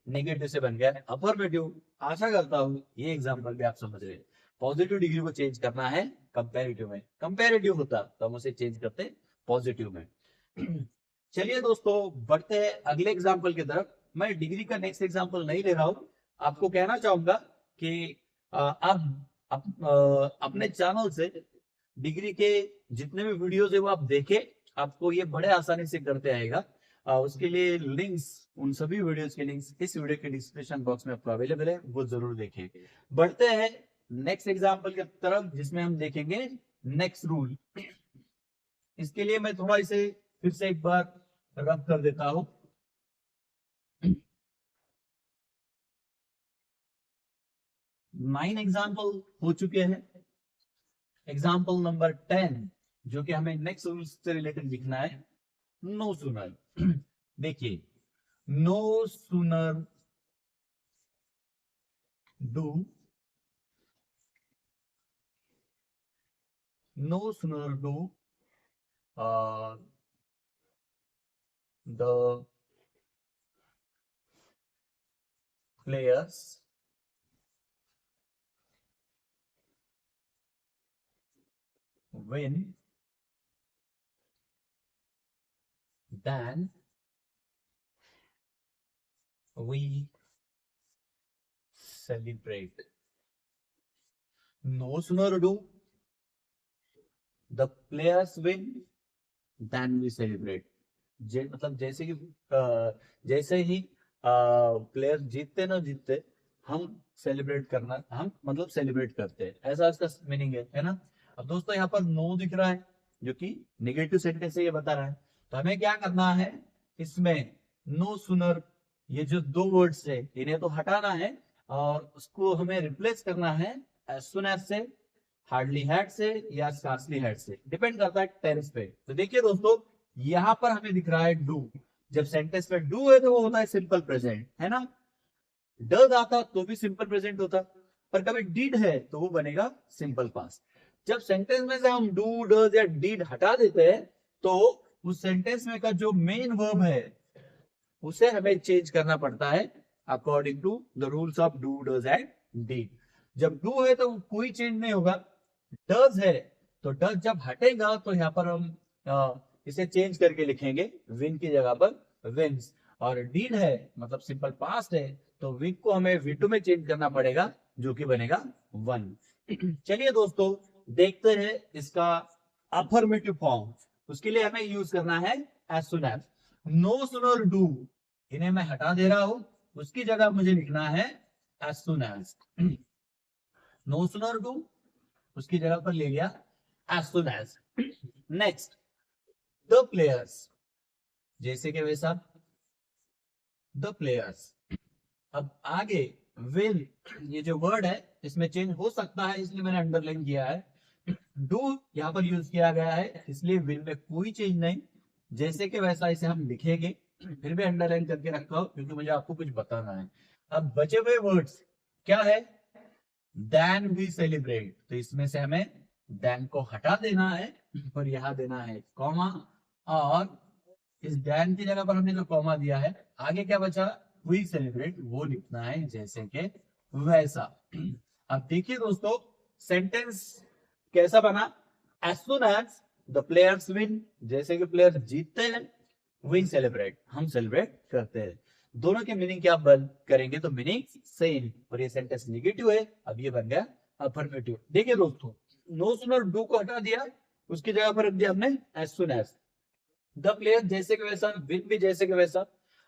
नेगेटिव से बन गया अफर्मेटिव। आशा करता हूँ ये एग्जांपल भी आप समझ रहे हैं। पॉजिटिव डिग्री को चेंज करना है कंपैरेटिव में, कंपैरेटिव होता तो हम उसे चेंज करते पॉजिटिव में। चलिए दोस्तों बढ़ते हैं अगले एग्जांपल की तरफ। मैं डिग्री का नेक्स्ट एग्जांपल नहीं ले रहा हूं, आपको कहना चाहूंगा कि आप अपने चैनल से डिग्री के जितने भी वीडियोस है वो आप देखें, आपको ये बड़े आसानी से करते आएगा। उसके लिए लिंक्स, उन सभी वीडियोस के लिंक्स इस वीडियो के डिस्क्रिप्शन बॉक्स में आपको अवेलेबल है, वो जरूर देखें। बढ़ते हैं नेक्स्ट एग्जांपल की तरफ, जिसमें हम देखेंगे नेक्स्ट रूल। इसके लिए मैं थोड़ा इसे फिर से एक बार रब कर देता हूं। नाइन एग्जाम्पल हो चुके हैं। एग्जाम्पल नंबर 10 जो कि हमें नेक्स्ट रूल से रिलेटेड लिखना है, नो सुनर। देखिए no sooner do, no sooner do the players win than we celebrate. No sooner do the players win than we celebrate. मतलब जैसे कि जैसे ही प्लेयर जीतते ना जीतते हम सेलिब्रेट करना, हम मतलब सेलिब्रेट करते हैं, ऐसा इसका मीनिंग है ना। अब दोस्तों यहाँ पर नो दिख रहा है जो कि नेगेटिव सेंटेंस है, ये बता रहा है। तो हमें क्या करना है, इसमें नो सुनर, ये जो दो वर्ड्स है इन्हें तो हटाना है, और उसको हमें रिप्लेस करना है एज सुन एज से, हार्डली हैड से या स्कार्सली हैड से, डिपेंड करता है टेंस पे। तो देखिए दोस्तों, यहाँ पर हमें दिख रहा है डू। जब सेंटेंस में डू है तो वो होता है सिंपल प्रेजेंट, है ना। डज आता तो भी सिंपल प्रेजेंट होता, पर कभी डिड है तो वो बनेगा सिंपल पास्ट। जब सेंटेंस में से हम डू, डज या डिड हटा देते हैं तो उस सेंटेंस में का जो मेन वर्ब है उसे हमें चेंज करना पड़ता है according to the rules of do, does and did. जब डू है तो कोई चेंज नहीं होगा, डज है तो डज जब हटेगा तो यहाँ पर हम इसे चेंज करके लिखेंगे विन की जगह पर विंस। और डीड है मतलब सिंपल पास्ट है तो विन को हमें V2 में चेंज करना पड़ेगा जो कि बनेगा वन। चलिए दोस्तों, देखते हैं इसका अफर्मेटिव फॉर्म। उसके लिए हमें यूज करना है as soon as. No sooner do, इन्हें मैं हटा दे रहा हूं, उसकी जगह मुझे लिखना है as soon as. No sooner do उसकी जगह पर ले लिया as soon as. Next, the players, जैसे कि वैसा द प्लेयर्स। अब आगे विल, ये जो वर्ड है इसमें चेंज हो सकता है इसलिए मैंने अंडरलाइन किया है। डू यहाँ पर यूज किया गया है इसलिए विल में कोई चेंज नहीं, जैसे कि वैसा इसे हम लिखेंगे। फिर भी अंडरलाइन करके रखा हो क्योंकि मुझे आपको कुछ बताना है। अब बचे हुए वर्ड्स क्या है, देन वी सेलिब्रेट, तो इसमें से हमें देन को हटा देना है और यहाँ देना है कॉमा, और इस देन की जगह पर हमने जो कॉमा दिया है आगे क्या बचा, वी सेलिब्रेट, वो लिखना है जैसे कि वैसा। अब देखिए दोस्तों, सेंटेंस कैसा बना, as soon as the players win, जैसे कि प्लेयर्स जीतते हैं, वी सेलिब्रेट, हम सेलिब्रेट करते हैं। दोनों के मीनिंग क्या बन करेंगे तो मीनिंग सेम, और ये सेंटेंस नेगेटिव है, अब ये बन गया अफर्मेटिव। देखिए दोस्तों, नो सुनर डू को हटा दिया, उसकी जगह पर रख दिया हमने as soon as. The player जैसे कि वैसा, विन भी जैसे कि वैसा,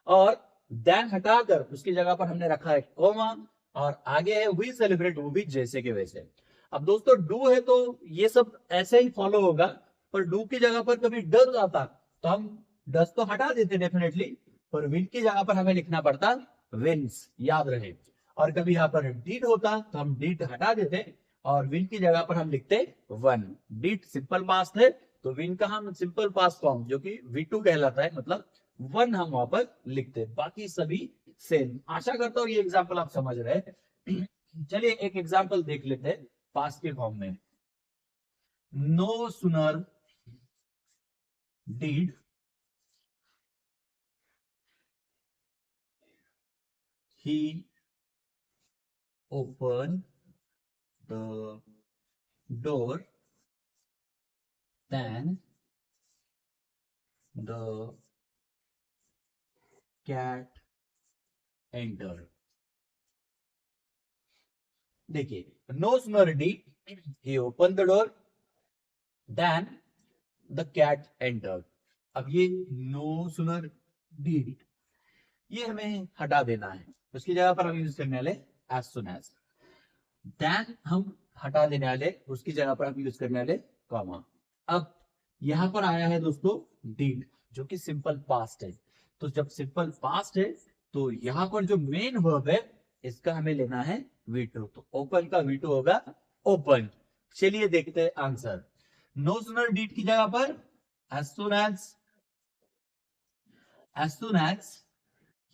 और देन हटाकर उसकी जगह पर हमने रखा है कॉमा, और आगे है वी सेलिब्रेट, वो भी जैसे के वैसे। अब दोस्तों डू है तो ये सब ऐसे ही फॉलो होगा, पर डू की जगह पर कभी डज आता तो हम डज तो हटा देते डेफिनेटली, पर विन की जगह पर हमें लिखना पड़ता विंस, याद रहे। और कभी यहाँ पर डीड होता तो हम डीड हटा देते और विन की जगह पर हम लिखते वन। डीड सिंपल पास्ट है तो विन का हम सिंपल पास्ट फॉर्म जो कि V2 कहलाता है, मतलब वन हम वहां पर लिखते, बाकी सभी सेम। आशा करता हूँ ये एग्जाम्पल आप समझ रहे हैं। चलिए एक एग्जाम्पल देख लेते हैं पास्ट के फॉर्म में। No sooner did he open the door than the cat entered। देखिए, no sooner did he opened the door than the cat entered। अब ये नो सुनर डिड ये हमें हटा देना है, उसकी जगह पर हम यूज करने वाले एज सुन एज। देन हम हटा देने वाले, उसकी जगह पर हम यूज करने वाले कॉमा। अब यहां पर आया है दोस्तों डिड जो कि सिंपल पास्ट है, तो जब सिंपल पास्ट है तो यहां पर जो मेन वर्ब है इसका हमें लेना है V2, तो ओपन का V2 होगा ओपन। चलिए देखते हैं आंसर। नो सुनर डिड की जगह पर एज सुन एज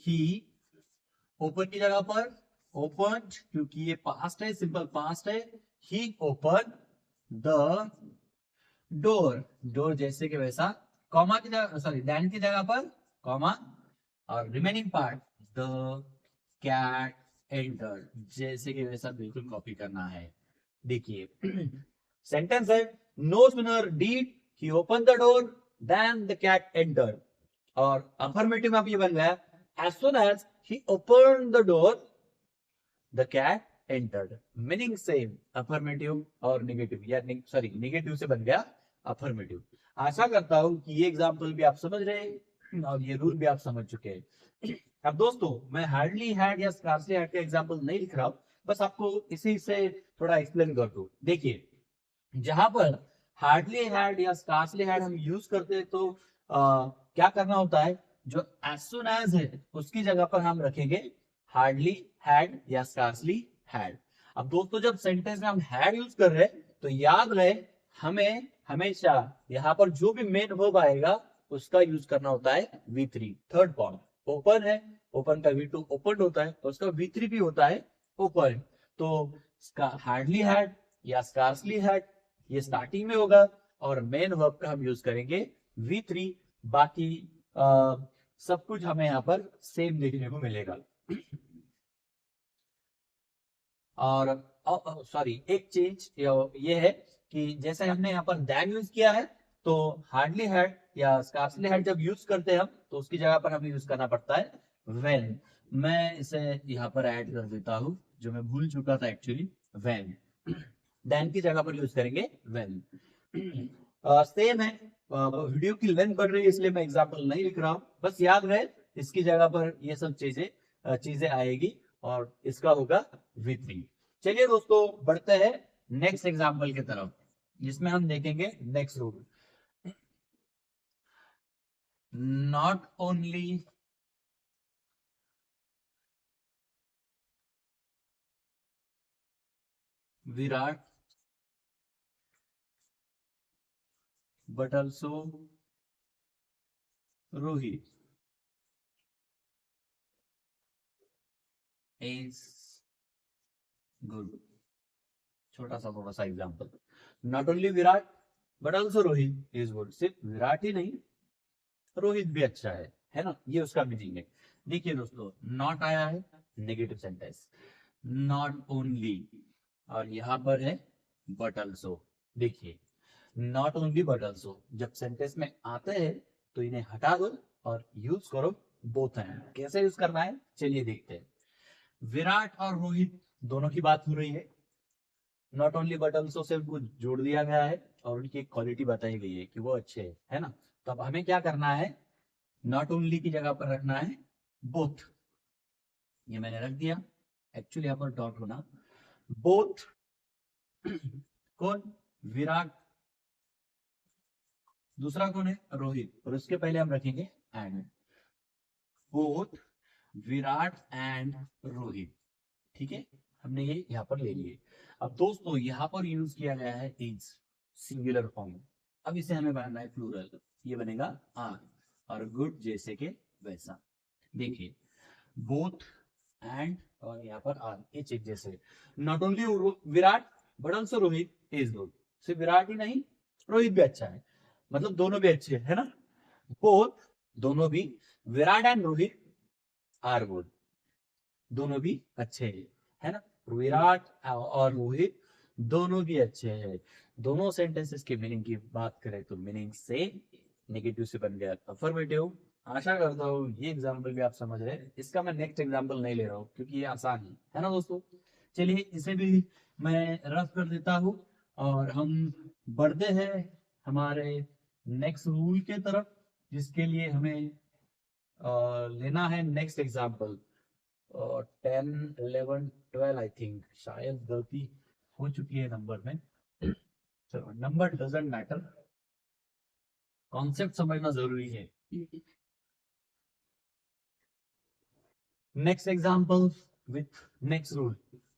ही, ओपन की जगह पर ओपन, क्योंकि ये पास्ट है, सिंपल पास्ट है। ही ओपन द डोर, डोर जैसे कि वैसा, कॉमा की जगह, सॉरी देन की जगह पर कॉमा, और remaining part the cat enter, जैसे कि वैसा बिल्कुल कॉपी करना है। देखिए सेंटेंस है no sooner did he open the door than the cat enter, और अफर्मेटिव में अब ये बन गया as soon as he opened the door the cat entered, meaning same, affirmative और नेगेटिव, या सॉरी नेगेटिव से बन गया अफर्मेटिव। आशा करता हूं कि ये एग्जांपल भी आप समझ रहे हैं और ये रूल भी आप समझ चुके हैं। अब दोस्तों, मैं हार्डली हैड या स्कार्सली हैड का एग्जांपल नहीं लिख रहा हूं, बस आपको इसी से थोड़ा एक्सप्लेन कर दूं। देखिए, जहां पर हार्डली हैड या स्कार्सली हैड हम यूज करते हैं तो क्या करना होता है, जो एज सुन एज है उसकी जगह पर हम रखेंगे हार्डली हैड या स्कार्सली हैड। अब दोस्तों जब सेंटेंस में हम हैड यूज कर रहे हैं तो याद रहे हमें हमेशा यहाँ पर जो भी मेन वर्ब आएगा उसका यूज करना होता है V3 थर्ड फॉर्म। ओपन है, ओपन का V2 ओपन होता है तो उसका V3 भी होता है ओपन। तो हार्डली हैड या स्कार्सली हैड ये स्टार्टिंग में होगा और मेन वर्ब का हम यूज करेंगे V3। बाकी सब कुछ हमें यहाँ पर सेम देखने को मिलेगा। और सॉरी एक चीज ये है कि जैसे हमने यहाँ पर दैन यूज किया है तो हार्डली हैड या स्कार्सली हैड जब यूज करते हैं हम तो उसकी जगह पर हमें यूज करना पड़ता है व्हेन। मैं इसे यहाँ पर ऐड कर देता हूँ जो मैं भूल चुका था एक्चुअली, व्हेन। दैन की जगह पर यूज करेंगे व्हेन। सेम है, वीडियो की लेंथ बढ़ रही है इसलिए मैं एग्जाम्पल नहीं लिख रहा हूँ, बस याद रहे इसकी जगह पर ये सब चीजें आएगी और इसका होगा V3। चलिए दोस्तों बढ़ते हैं नेक्स्ट एग्जाम्पल की तरफ जिसमें हम देखेंगे next rule. Not only Virat but also Rohit is good. छोटा सा example, not only Virat but also Rohit is good. सिर्फ विराट ही नहीं रोहित भी अच्छा है ना, ये उसका मीनिंग है। देखिए दोस्तों नॉट आया है नेगेटिव सेंटेंस, नॉट ओनली और यहां पर है बट ऑल्सो। देखिए नॉट ओनली बट ऑल्सो जब सेंटेंस में आते हैं तो इन्हें हटा दो और यूज करो बोथ हैं। कैसे यूज करना है चलिए देखते हैं। विराट और रोहित दोनों की बात हो रही है, not only but also say उनको जोड़ दिया गया है और उनकी एक क्वालिटी बताई गई है कि वो अच्छे है ना। तो अब हमें क्या करना है, नॉट ओनली की जगह पर रखना है बोथ। ये मैंने रख दिया, एक्चुअली यहाँ पर डॉट होना बोथ। कौन, विराट, दूसरा कौन है रोहित, और उसके पहले हम रखेंगे and, both Virat and Rohit. ठीक है, हमने ये यहाँ पर ले लिए। अब दोस्तों यहाँ पर यूज किया गया है इज सिंगुलर फॉर्म। अब इसे हमें बनाना है प्लूरल, ये बनेगा आर और गुड जैसे के वैसा। देखिए बोथ एंड और यहाँ पर आर ये चीज जैसे, not only Virat but also Rohit is good. सिर्फ विराट ही नहीं रोहित भी अच्छा है, मतलब दोनों भी अच्छे है ना। बोथ दोनों भी, Virat and Rohit are good दोनों भी अच्छे हैं है ना। विराट और रोहित दोनों भी अच्छे हैं। दोनों सेंटेंसेस के मीनिंग की बात करें तो मीनिंग से नेगेटिव से बन गया अफर्मेटिव। आशा करता हूँ ये एग्जांपल भी आप समझ रहे हैं। इसका मैं नेक्स्ट एग्जांपल नहीं ले रहा हूँ क्योंकि ये आसान है ना दोस्तों। चलिए इसे भी मैं रफ कर देता हूँ और हम बढ़ते हैं हमारे नेक्स्ट रूल के तरफ जिसके लिए हमें लेना है नेक्स्ट एग्जांपल। 10 11 12 आई थिंक शायद गलती हो चुकी है नंबर में। चलो नंबर डजंट मैटर, कॉन्सेप्ट समझना जरूरी है। Next example with next rule,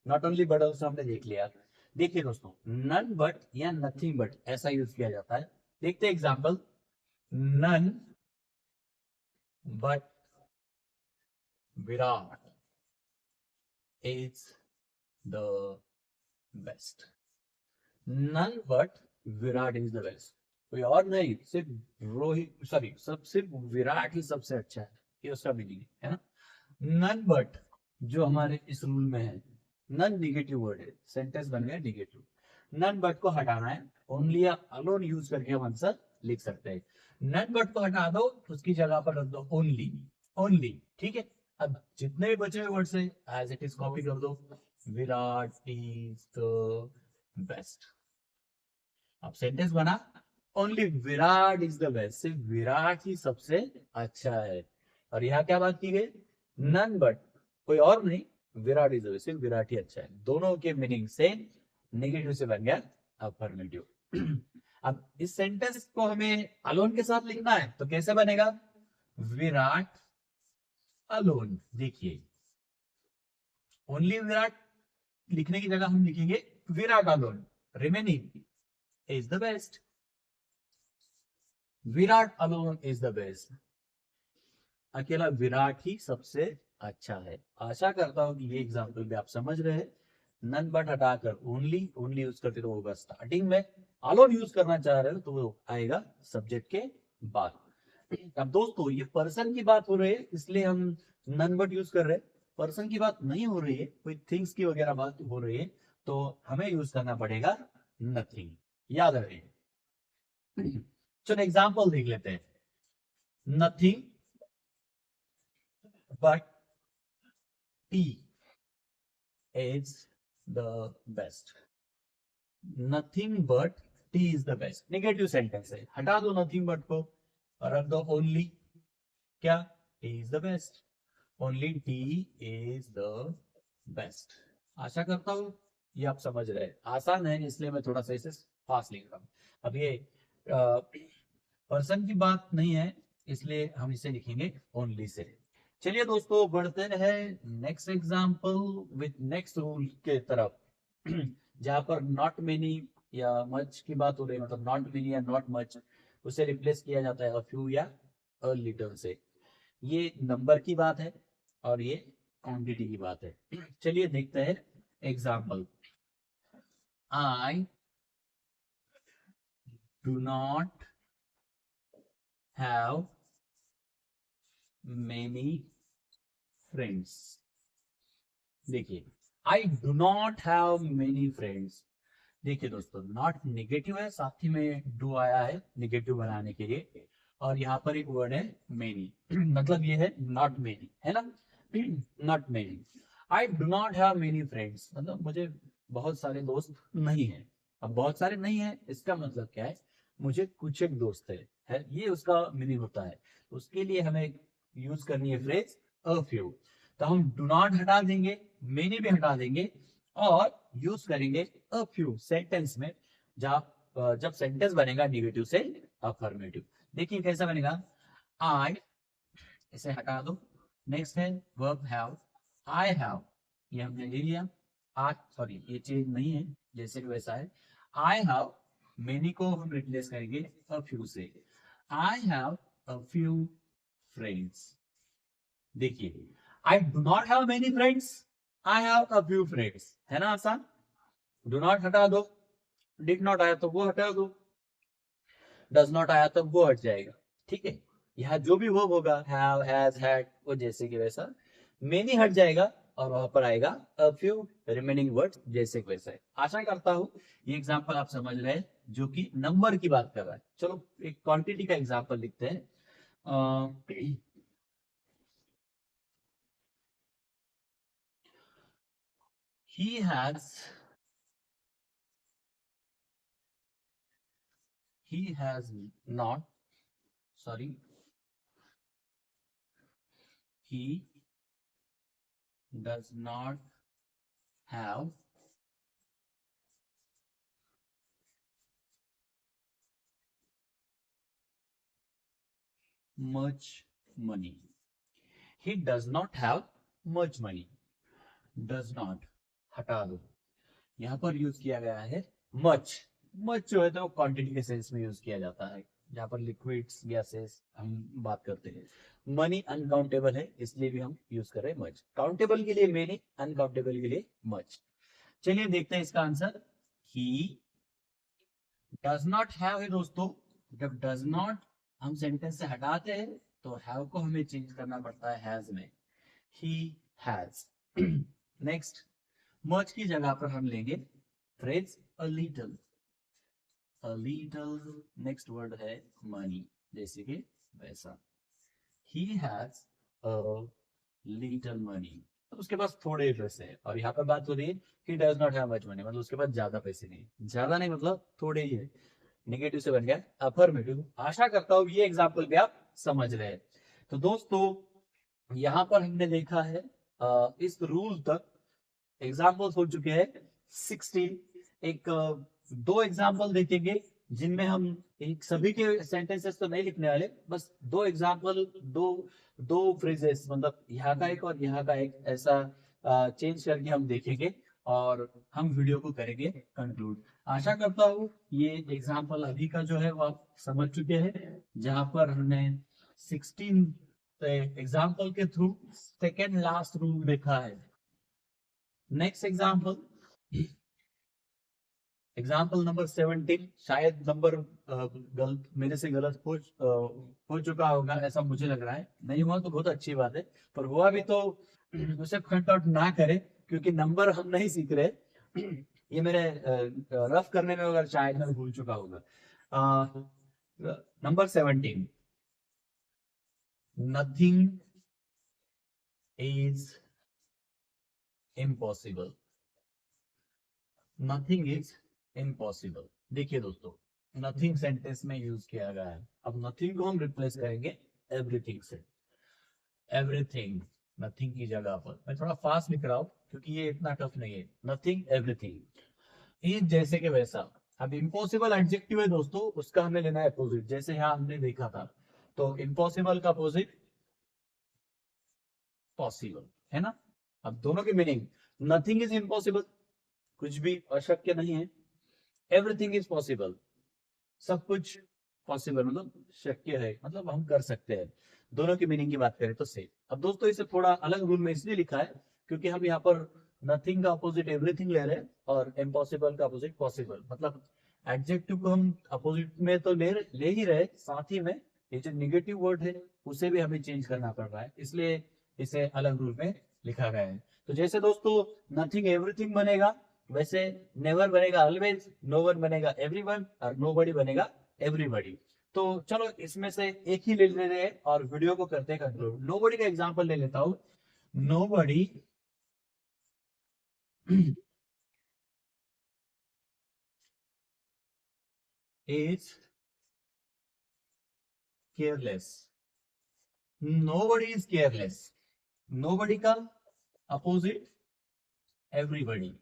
not only but also हमने देख लिया। देखिए दोस्तों नन बट या नथिंग बट ऐसा यूज किया जाता है। देखते हैं example, none but Virat is the best. None but Virat is the best, कोई और नहीं, सिर्फ रोहित सॉरी सब सिर्फ विराट ही सबसे अच्छा है, ये उसका मीनिंग है ना। नन बट जो हमारे इस रूल में है, नन निगेटिव वर्ड है, सेंटेंस बन गया निगेटिव। नन बट को हटाना है, ओनली या अलोन यूज करके हम आंसर लिख सकते हैं। नन बट को हटा दो, उसकी जगह पर रख दो ओनली, ओनली ठीक है। अब जितने भी बचे हुए वर्ड्स हैं एज इट इज कॉपी कर दो, विराट इज द बेस्ट। अब सेंटेंस बना, only Virat is the best, सिर्फ विराट ही सबसे अच्छा है। और यहाँ क्या बात की गई, नन बट कोई और नहीं, विराट इज द बेस्ट, सिर्फ विराट ही अच्छा है। दोनों के मीनिंग से नेगेटिव से बन गया अफर्मेटिव। अब इस सेंटेंस को हमें अलोन के साथ लिखना है तो कैसे बनेगा, विराट अलोन। देखिए ओनली विराट लिखने की जगह हम लिखेंगे Virat alone remaining is the best. Virat alone is the best, अकेला विराट ही सबसे अच्छा है। आशा करता हूं कि ये एग्जाम्पल भी आप समझ रहे हैं। नन बट हटाकर ओनली, ओनली यूज करते तो होगा स्टार्टिंग में, अलोन यूज करना चाह रहे हो तो वो आएगा सब्जेक्ट के बाद। अब दोस्तों ये पर्सन की बात हो रही है इसलिए हम नन बट यूज कर रहे हैं। पर्सन की बात नहीं हो रही है, कोई थिंग्स की वगैरह बात हो रही है तो हमें यूज करना पड़ेगा नथिंग। याद रहे। चलो एग्जाम्पल देख लेते हैं। Nothing but tea is the best। nothing but tea is the best negative sentence है, हटा दो nothing but को और रख दो only, क्या tea is the best, only tea is the best। आशा करता हूं ये आप समझ रहे हैं। आसान है इसलिए मैं थोड़ा सा इसे फास्ट लिख रहा हूं। अब ये पर्सन की बात नहीं है इसलिए हम इसे लिखेंगे ओनली से। चलिए दोस्तों बढ़ते हैं next example with next rule के तरफ, जहां पर नॉट मेनी या मच की बात हो रही है, मतलब नॉट मेनी या नॉट मच, उसे रिप्लेस किया जाता है अ फ्यू या अ लिटिल से। ये नंबर की बात है और ये क्वांटिटी की बात है। चलिए देखते हैं example. I do not have many friends. देखिए I do not have many friends. देखिए दोस्तों नॉट नेगेटिव है, साथ ही में डू आया है नेगेटिव बनाने के लिए, और यहाँ पर एक वर्ड है मेनी मतलब ये है नॉट मेनी, है ना, not many. I do not have many friends मतलब मुझे बहुत सारे दोस्त नहीं है। अब बहुत सारे नहीं है इसका मतलब क्या है, मुझे कुछ एक दोस्त है ये उसका मीनिंग होता है। उसके लिए हमें यूज करनी है फ्रेज अ फ्यू। तो हम डू नॉट हटा देंगे, मेनी भी हटा देंगे और यूज करेंगे अ फ्यू सेंटेंस में, जब सेंटेंस बनेगा नेगेटिव से अफर्मेटिव। देखिए कैसा बनेगा। आई, इसे हटा दो। नेक्स्ट है वर्ब हैव, आई हैव, ये हमने ले लिया। आज सॉरी ये चेंज नहीं है, जैसे कि वैसा है। आई हैव, मेनी को हम रिप्लेस करेंगे अ फ्यू से। I have a few friends. देखिए I do not have many friends, I have a few friends, है ना आसान। डू नॉट हटा दो, डिड नॉट आया तो वो हटा दो, डज नॉट आया तो वो हट जाएगा, ठीक है। यहाँ जो भी वर्ब होगा हैव, हैज, हैड, वो जैसे कि वैसा। मेनी हट जाएगा और वहां पर आएगा अ फ्यू रिमेनिंग वर्ड्स जैसे कि वैसा है। आशा करता हूं ये एग्जांपल आप समझ रहे हैं जो कि नंबर की बात कर रहा है। चलो एक क्वांटिटी का एग्जांपल लिखते हैं। he has not, sorry, he does not have much money। he does not have much money, does not हटा दो, यहाँ पर यूज किया गया है मच। मच जो है तो क्वांटिटी के सेंस में यूज किया जाता है, जहाँ पर लिक्विड्स गैसेस हम बात करते हैं। मनी अनकाउंटेबल है इसलिए भी हम यूज कर रहे हैं मच। काउंटेबल के लिए मेनी, अनकाउंटेबल के लिए मच। चलिए देखते हैं इसका answer. He does not have है दोस्तों, जब डज नॉट हम सेंटेंस से हटाते हैं तो हैव को हमें चेंज करना पड़ता है हैज में। He has. नेक्स्ट मच की जगह पर हम लेंगे phrase a little, a little. Next word है मनी, जैसे कि वैसा। He has a little money, तो उसके पास थोड़े पैसे हैं। और यहाँ पर बात हो रही है he does not have much money, मतलब उसके पास ज्यादा पैसे नहीं, ज्यादा नहीं मतलब थोड़े ही है। नेगेटिव से बन गया अफर्मेटिव। आशा करता हूँ ये एग्जाम्पल भी आप समझ रहे हैं। तो दोस्तों यहाँ पर हमने देखा है इस रूल तक एग्जाम्पल्स हो चुके हैं 16। एक दो एग्जाम्पल देखेंगे जिनमें हम एक सभी के सेंटेंसेस तो नहीं लिखने वाले, बस दो एग्जाम्पल, दो दो फ्रेजेस, मतलब यहाँ का एक और यहाँ का एक, ऐसा चेंज करके हम देखेंगे और हम वीडियो को करेंगे कंक्लूड। आशा करता हूँ ये एग्जाम्पल अभी का जो है वो आप समझ चुके हैं, जहां पर हमने 16 एग्जाम्पल के थ्रू सेकेंड लास्ट रूल देखा है। नेक्स्ट एग्जाम्पल नंबर 17, शायद नंबर गलत मेरे से गलत हो चुका होगा, ऐसा मुझे लग रहा है। नहीं हुआ तो बहुत अच्छी बात है, पर हुआ भी तो उसे कट आउट ना करें, क्योंकि नंबर हम नहीं सीख रहे। ये मेरे रफ करने में अगर शायद मैं भूल चुका होगा। Number 17, nothing is impossible. Nothing is impossible. देखिए दोस्तों, नथिंग सेंटेंस में यूज किया गया है। अब नथिंग को हम रिप्लेस करेंगे एवरीथिंग से। एवरीथिंग नथिंग की जगह पर, मैं थोड़ा फास्ट लिख रहा हूं क्योंकि ये इतना टफ नहीं है। नथिंग एवरीथिंग इज जैसे कि वैसा। अब इम्पॉसिबल एडजेक्टिव है दोस्तों, उसका हमें लेना है अपोजिट, जैसे यहाँ हमने देखा था। तो इम्पॉसिबल का अपोजिट पॉसिबल है ना। अब दोनों की मीनिंग, नथिंग इज इम्पॉसिबल, कुछ भी अशक्य नहीं है। एवरीथिंग इज पॉसिबल, सब कुछ पॉसिबल मतलब शक्य है, मतलब हम कर सकते हैं। दोनों की मीनिंग की बात करें तो सेम। अब दोस्तों इसे थोड़ा अलग रूल में इसलिए लिखा है क्योंकि हम यहाँ पर नथिंग का अपोजिट एवरीथिंग ले रहे हैं और इम्पॉसिबल का अपोजिट पॉसिबल। मतलब एडजेक्टिव को हम अपोजिट में तो ले ही रहे, साथ ही में ये जो निगेटिव वर्ड है उसे भी हमें चेंज करना पड़ रहा है, इसलिए इसे अलग रूल में लिखा गया है। तो जैसे दोस्तों नथिंग एवरीथिंग बनेगा, वैसे नेवर बनेगा ऑलवेज, नो वन बनेगा एवरीवन और नोबडी बनेगा एवरीबॉडी। तो चलो इसमें से एक ही ले लेते हैं और वीडियो को करते हैं कंक्लूड। नोबडी का एग्जांपल ले लेता हूं। Nobody is careless. Nobody is careless. Nobody का अपोजिट एवरीबॉडी।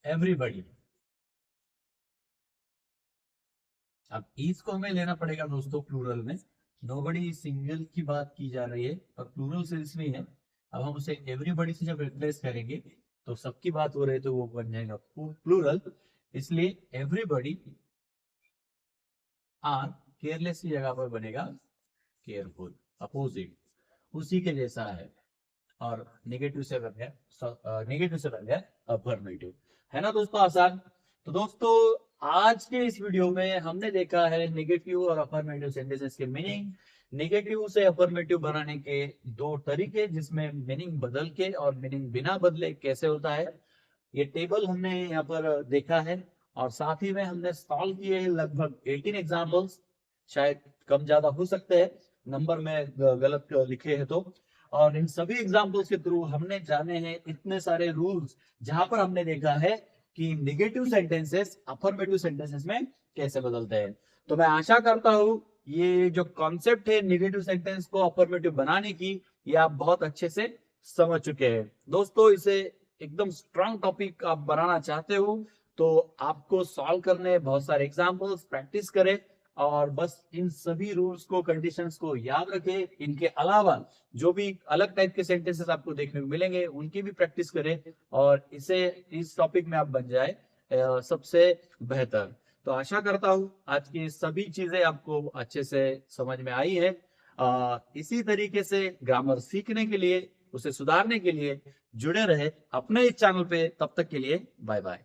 एवरीबॉडी। अब इज को हमें लेना पड़ेगा दोस्तों प्लूरल में। नोबडी सिंगल की बात की जा रही है और प्लूरल सेंस में है। अब हम उसे एवरीबॉडी से जब रिप्लेस करेंगे तो सबकी बात हो रही है तो वो बन जाएगा प्लूरल, इसलिए एवरीबॉडी आर केयरलेस की जगह पर बनेगा केयरफुल। अपोजिट उसी के जैसा है और नेगेटिव से बन गया अफर्मेटिव, है ना दोस्तों आसान। तो दोस्तों आज के इस वीडियो में हमने देखा है नेगेटिव और अफर्मेटिव सेंटेंसेस के मीनिंग, नेगेटिव से अफर्मेटिव बनाने के दो तरीके, जिसमें मीनिंग बदल के और मीनिंग बिना बदले कैसे होता है, ये टेबल हमने यहाँ पर देखा है। और साथ ही में हमने सॉल्व किए हैं लगभग 18 एग्जाम्पल्स, शायद कम ज्यादा हो सकते हैं नंबर में गलत लिखे हैं तो। और इन सभी एग्जाम्पल्स के थ्रू हमने जाने हैं इतने सारे रूल्स, जहां पर हमने देखा है कि नेगेटिव सेंटेंसेस अफर्मेटिव सेंटेंसेस में कैसे बदलते हैं। तो मैं आशा करता हूं ये जो कॉन्सेप्ट है नेगेटिव सेंटेंस को अफर्मेटिव बनाने की, ये आप बहुत अच्छे से समझ चुके हैं। दोस्तों इसे एकदम स्ट्रांग टॉपिक आप बनाना चाहते हो तो आपको सॉल्व करने बहुत सारे एग्जाम्पल्स प्रैक्टिस करें और बस इन सभी रूल्स को कंडीशंस को याद रखें। इनके अलावा जो भी अलग टाइप के सेंटेंसेस आपको देखने को मिलेंगे उनकी भी प्रैक्टिस करें और इसे इस टॉपिक में आप बन जाए सबसे बेहतर। तो आशा करता हूं आज की सभी चीजें आपको अच्छे से समझ में आई है। इसी तरीके से ग्रामर सीखने के लिए, उसे सुधारने के लिए जुड़े रहे अपने इस चैनल पे। तब तक के लिए बाय बाय।